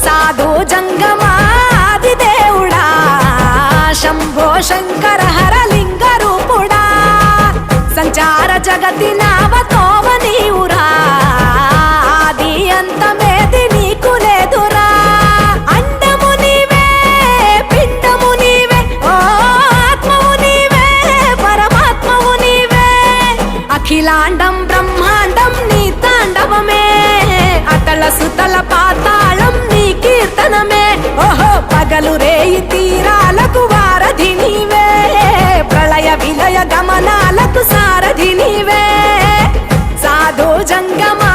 సాధు జంగమాది దేవుడా శంభో శంకర హర లింగ రూపుడా సంచార జగతి నావతోవ నీవురా ఆది అంతమేది నీకు లేదురా అండము నీవే పిండము నీవే ఓ ఆత్మవు నీవే పరమాత్మవు నీవే అఖిలాండం బ్రహ్మాండం నీ తాండవమే అతల సుతల పాతాళం నీ కీర్తనమే ఓహో పగలు రేయి తీరాలకు వారధి నీవే ప్రళయ విలయ గమనాలకు సారథి నీవే సాధు జంగమా